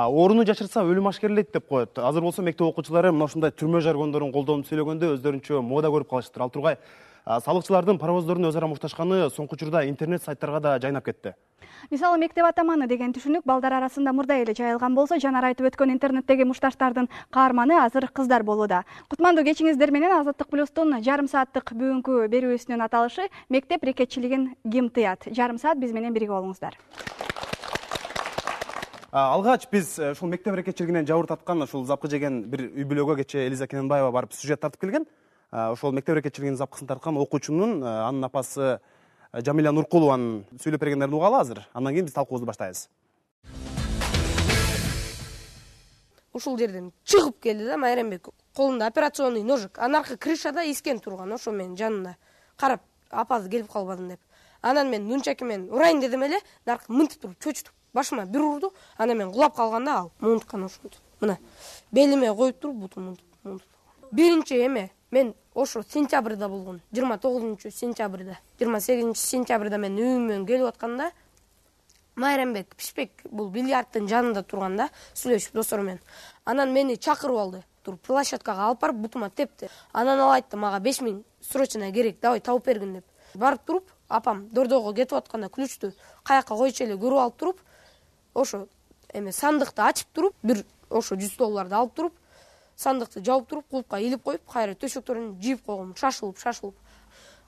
Орunu жашырса өлүм ашкерлейт деп коет. Азыр болсо мектеп окуучулары мына ушундай түрмө жаргондорун колдонуп сөйлөгөндө өздөрүнчө мода көрүп калыштыр. Ал тургай салыкчылардын паровоздордун өзара мушташканы соңку учурда интернет сайттарга да жайнап кетти. Мисалы мектеп атаманы деген түшүнүк балдар арасында мурда эле жайылган болсо, жанар айтып өткөн интернеттеги мушташтардын каарманы азыр кыздар болууда. Кутмандуу кечиңиздер менен Азаттык плюстун жарым сааттык бүгүнкү берүүсүнүн аталышы мектеп рекетчилигин ким тыят. Жарым саат биз менен бирге болуңуздар. Алгач биз ушул мектеп рекетчилигинен жабыр таткан ушул запкы жеген бир үй бүлөгө кечээ Элиза Кененбаева барып сюжет тартып келген. Ошол мектеп рекетчилигинин запкысын тарткан окуучунун анын апасы Жамиля Нуркулованын сүйлөп бергендерин угалы азыр. Андан кийин биз талкуубузду баштайбыз. Ушул жерден чыгып келди да Майрамбек, колунда операционный ножик, анаркы крышада искен турган, ошо менин жанымда карап, апасы келип калбадым деп. Анан мен нунчаки менен урайын дедим эле, наркы мынтып туруп чөчтүп, башыма бир урду, анан мен кулап калганда ал мунткан ошентип. Мына белиме коюп туруп бутум мунтуп. Биринчи эме мен ошо сентябрда болгон, 29-сентябрда, 28-сентябрда мен үйүмөн келип атканда Майрамбек Пишпек бул бильярдтын жанында турганда сүйлөшүп достор менен. Анан мени чакырып алды, туруп площадкага алып барып бутума тепти. Анан ал айтты, мага 5000 срочно керек, давай тауып бергин деп. Барып туруп, апам дордого кетип атканда ключту каяка койчу эле көрүп алып туруп, ошо эме сандыкты ачып туруп, бир ошо $100 алып туруп, сандыкты жауып туруп, кулупка илип коюп, кайра төшөктөрүн жийип койгом, шашылып.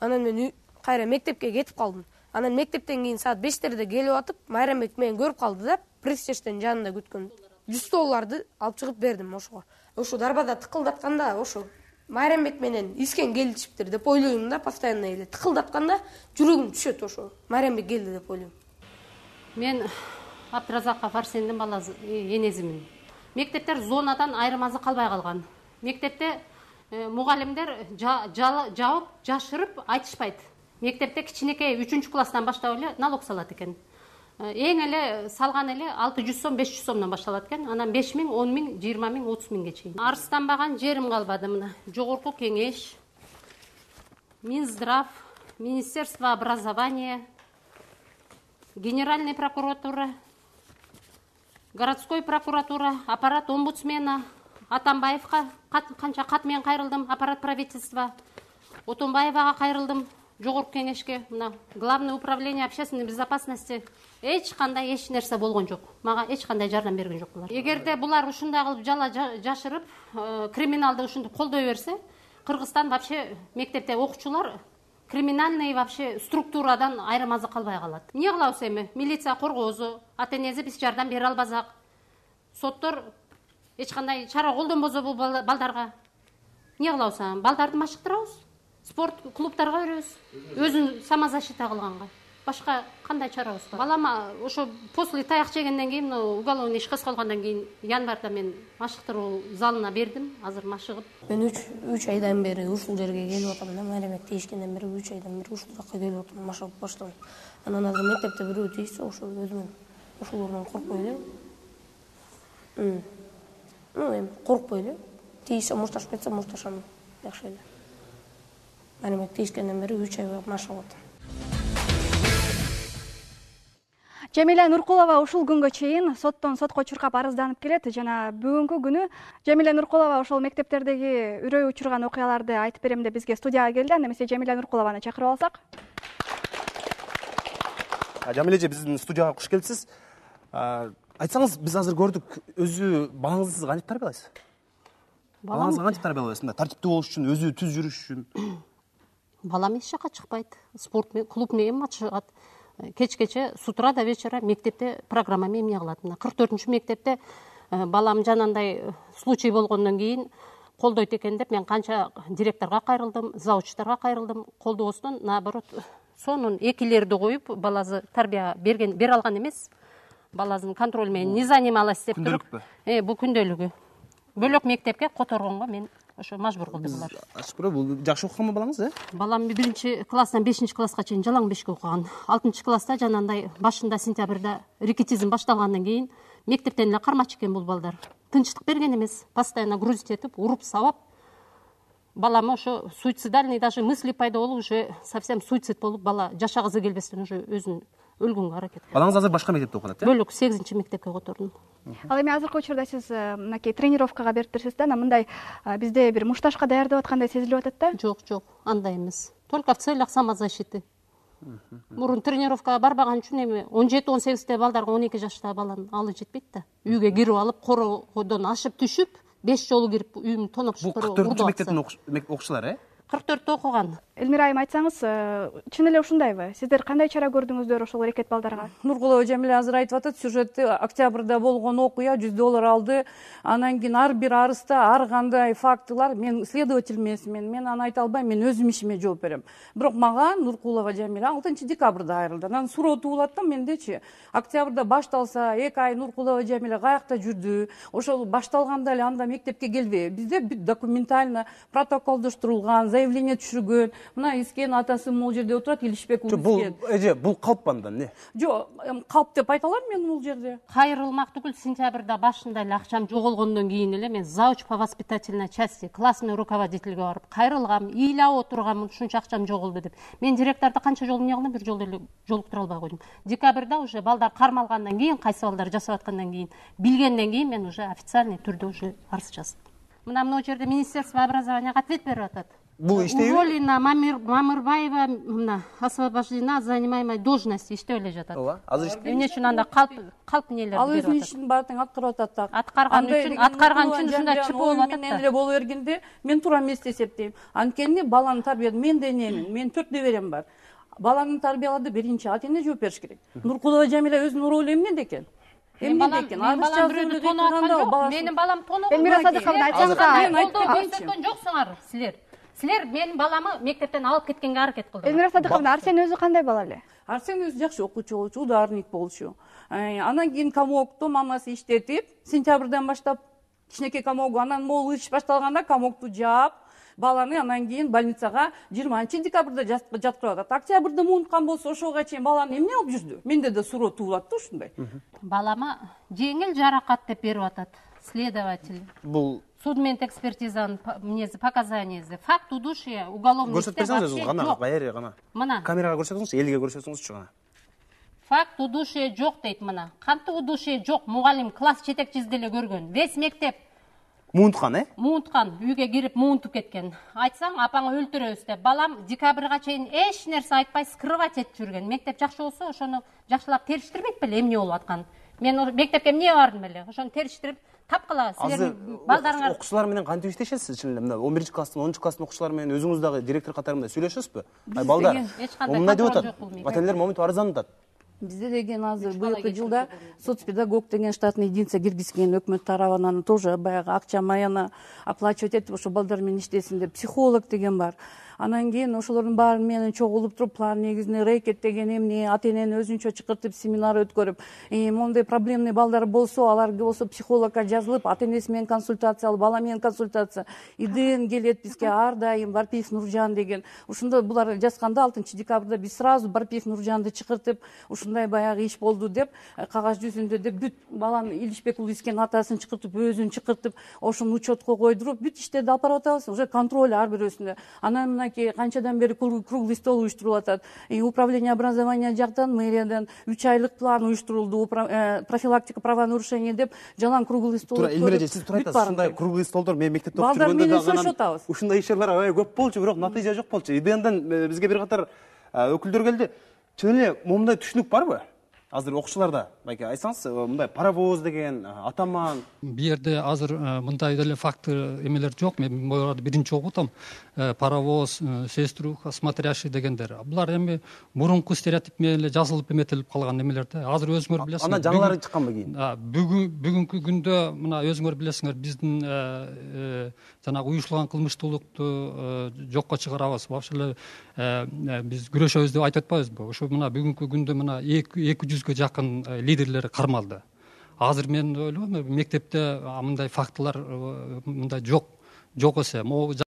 Анан мен кайра мектепке кетип калдым. Анан мектептен кийин саат 5-терде келип атып, Майрамбек мени көрүп калды да, пресстештин жанында күткөн. $100 алып чыгып бердим ошого. Ошо дарбада тыкылдатканда, ошо Майрамбек менен искен келишиптир деп ойлойм да, постоянно эле тыкылдатканда жүрөгүм түшөт ошо. Майрамбек келди деп ойлойм. Мен Абдразаков Арсендин баласы, энезимин. Мектептер зонадан айырмазы калбай калган. Мектепте мугалимдер жаап, жашырып айтышпайт. Мектепте кичинекей 3-класстан баштап эле налог салат экен. Эң эле салган эле 600 сом, 500 сомдон башталат экен. Анан 5000, 10000, 20000, 30000 чейин. Арыстанбаган жерим калбады мына. Жогорку кеңеш, Минздрав, Министерство образования, Генеральная прокуратура, городской прокуратура, аппарат омбудсмена, Атамбаевка канча кат менен кайрылдым, аппарат правительства, Отонбаевага кайрылдым, жогорку кеңешке, мына главное управление общественной безопасности. Эч кандай эч нерсе болгон жок. Мага эч кандай жардам берген жок булар. Эгерде булар ушундай кылып жала жашырып, криминалды ушинтип колдой берсе, Кыргызстан вообще мектепте окуучулар криминальный вообще структурадан айырмазы калбай калат. Эмне кылабыз эми? Милиция коргоозу, ата-энеси биз жардам бере албасак, соттор эч кандай чара колдонбосо бул балдарга эмне кылабыз? Балдарды машыктырабыз, спорт клубтарга беребиз, өзүн самозащита кылганга. Башка кандай чарабыз бар? Балама ошо после таяк жегенден кийин, уголовный иш козголгондон кийин январда мен машыктыруу залына бердим, азыр машыгып. Мен 3 айдан бери ушул жерге келип атам да, Майрамбек тийишкенден бери 3 айдан бери ушул жакка келип атам, машыгып баштадым. Анан азыр мектепте бирөө тийсе, ошо өзүмөн ошолордон коркпой эле. Эми коркпой эле. Тийсе мушташып кетсе, мушташам, жакшы эле. Майрамбек тийишкенден бери 3 ай машыгып атам. Жамиля Нуркулова ушул күнгө чейин соттон сотко чуркап арызданып келет. Жана бүгүнкү күнү Жамиля Нуркулова ошол мектептердеги үрөй учурган окуяларды айтып берем деп бизге студияга келди. Анда эмесе Жамиля Нуркулованы чакырып алсак. Жамиля эже, биздин студияга куш келипсиз. Айтсаңыз, биз азыр көрдүк, өзү балаңызды сиз кантип тарбиялайсыз? Балаңызды кантип тарбиялайсыз? Мындай тартиптүү болуш үчүн, өзү түз жүрүш үчүн. Балам эч жака чыкпайт. Спорт клуб менен матчыгат. Кечкече с утра до вечера мектепте программа менен эмне кылат. 44-чү мектепте балам жанандай случай болгондон кийин колдойт экен деп мен канча директорго кайрылдым, заучтарга кайрылдым. Колдобостон, наоборот, сонун экилерди коюп, баласы тарбия бере алган эмес. Баласын контроль менен не занималась деп туруп. Бул күндөлүгү. Бөлөк мектепке которгонго мен ошо мажбур кылды булар. Бул жакшы окуганбы балаңыз, Балам 1-класстан 5-класска чейин жалаң бешке окуган. 6-класста жанандай башында сентябрда рекетизм башталгандан кийин мектептен эле кармачы экен бул балдар. Тынчтык берген эмес, постоянно грузить этип, уруп сабап. Балам ошо суицидальный даже мысли пайда болуп, уже совсем суицид болуп, бала жашагысы келбестен уже өзүн өлгөнгө аракет кылдым. Балаңыз азыр башка мектепте окуп атат, Бөлөк 8 мектепке котордум. Ал эми азыркы учурда сиз мынакей тренировкага берип турсуз да, мындай бизде бир мушташка даярдап аткандай сезилип атат да. Жок, андай эмес. Только в целях самозащиты. Мурун тренировкага барбаган үчүн эми 17-18 балдарга 12 жаштагы баланы алып жетпейт да. Үйгө кирип алып, кородон ашып түшүп, 5 жолу кирип үйүмдү тоноп Бул шыпырып 44 мектептин окуучулары, 44 окуган. Элмира айым, айтсаңыз, чын эле ушундайбы? Сиздер кандай чара көрдүңүздөр ошол аракет балдарга? Нуркулова Жамиля азыр айтып атат, сюжетти октябрда болгон окуя $100 алды. Анан кийин ар бир арыста ар кандай фактылар, мен следователь эмесмин, мен аны айта албайм, мен өзүм ишиме жооп берем. Бирок мага Нуркулова Жамиля 6-декабрда айрылды. Анан суроо туулат да мендечи. Октябрда башталса, 2 ай Нуркулова Жамиля каякта жүрдү? Ошол башталганда эле анда мектепке келбейби? Бизде бүт документально протоколдоштурулган, заявление түшүргөн. Мына Искен атасы могул жерде отурат, Илишбек уулу Искен. Бул калп андан не? Жок, калп деп айта алам мен бул жерде. Кайрылмак түгүл, сентябрда башында эле акчам жоголгондон кийин эле мен зауч по воспитательной части, классный руководительге барып кайрылгам, ыйлап отургам, ушунча акчам жоголду деп. Мен директорду канча жолу эмне кылдым, бир жолу эле жолуктура албай койдум. Декабрда уже балдар кармалгандан кийин, кайсы балдар жасап аткандан кийин, билгенден кийин мен уже официальный түрдө уже арыз жаздым. Мына могу жерде Министерство образованияга ответ берип атат. Бул иштейби? Уволена Мамырбаева, мына освобождена от занимаемой должности иштеп эле жатат. Ооба, азыр иштейби. Эмне үчүн анда калп нелер Ал берип өзүнүн атат. ишин баарын аткарып атат так. Аткарган үчүн ушундай чып болуп атат Мен да. эле боло бергенде мен туура эмес деп эсептейм. Анткени баланы тарбиялады, мен да энемин, менин 4 неберем бар. Баланы тарбиялады биринчи ата эне жооп бериш керек. Нуркулова Жамиля өзүнүн ролу эмне декен? Менин балам бирөөдү тонуп аткан жок. Менин балам тонуп аткан. Элмира Садыковна, айтсаңыз, көрсөткөн жоксуңар силер. Силер менин баламы мектептен алып кеткенге аракет кылдыңар. Элмира Садыковна, Арсен өзү кандай бала эле? Арсен өзү жакшы окуучу болчу, ударник болчу. Анан кийин комокту мамасы иштетип, сентябрдан баштап кичинекей комогу, анан могул иш башталганда комокту жаап, баланы анан кийин больницага 20-декабрда жаткырып атат. Октябрда муунткан болсо ошого чейин баланы эмне алып жүрдү? Менде да суроо туулат да ушундай. Балама жеңил жаракат деп берип атат следователь. Бул Судмедэкспертизанын показаниясы. Факт удушья уголовный көрсөтүп берсеңиз, гана кайры гана. Мына. Камерага көрсөтүңүзчү, элге көрсөтүңүзчү гана. Факт удушья жок дейт мына. Кантип удушья жок? Мугалим класс жетекчиси деле көргөн. Весь мектеп Муунткан, муунткан, үйгө кирип муунтуп кеткен. Айтсаң, апаңы өлтүрөбүз деп. Балам декабрга чейин эч нерсе айтпай скрывать этип жүргөн. Мектеп жакшы болсо, ошону жакшылап териштирбейт беле эмне болуп атканын. Мен мектепке эмне бардым эле? Ошону териштирип тапкыла силердин балдарыңар. Окуучулар менен кантип иштешесиз чын эле? Мына 11-класстын, 10-класстын окуучулары менен өзүңүз дагы директор катарында сүйлөшөсүзбү? Балдар, эмне деп атат? Ата-энелер момунтип арызданышат. Бизде деген азыр быйылкы жылда соцпедагог деген штатный единица киргизген өкмөт тарабынан тоже баягы акча маяна оплачивать этип ошо балдар менен иштесин деп психолог деген бар. Анан кийин ошолордун баары менен чогулуп туруп план негизинде рэкет деген эмне, ата энени өзүнчө чакыртып семинар өткөрүп, мондай проблемный балдар болсо, аларга болсо психологко жазылып, ата энеси менен консультация алып, бала менен консультация. ИДН келет бизге ар дайым Барпиев Нуржан деген. Ушунда булар жазганда 6-декабрда биз сразу Барпиев Нуржанды чакыртып, ушундай баягы иш болду деп, кагаз жүзүндө деп бүт баланы Илишбек уулу Искен атасын чакыртып, өзүн чакыртып, ошону учетко койдуруп, бүт иштерди алып барып атабыз. Уже контроль ар бирөөсүндө. Анан канчадан бери круглый стол уюштурулуп атат. Управление образования жактан, мэриядан 3 айлык план уюштурулду, профилактика правонарушений деп жалаң круглый стол. Туура Элмира эже, сиз туура айтасыз, ушундай круглый столдор мен мектепте окуп жүргөндө да сөйлөшүп атабыз. Ушундай ишчилер аябай көп болчу, бирок натыйжа жок болчу. ИДНдан бизге бир катар өкүлдөр келди. Чын эле момундай түшүнүк барбы? Азыр окуучуларда, байке айтсаңыз, мындай паровоз деген, атаман. Бу жерде азыр мындай деле факт эмелер жок. Мен буларды биринчи окуп атам. Паровоз, сеструха, смотрящий дегендер. Булар эми мурунку стереотип менен эле жазылып эметилип калган эмелер да. Азыр өзүңөр билесиңер. Анан жаңылары чыкканбы кийин? Бүгүнкү күндө мына өзүңөр билесиңер, биздин жанагы уюштурулган кылмыштуулукту жокко чыгарабыз. Вообще биз күрөшөбүз деп айтып атпайбызбы? Ошо мына бүгүнкү күндө мына 200-га жакын лидерлер кармалды. Азыр мен ойлойм, мектепте мындай фактылар мындай жок эсе.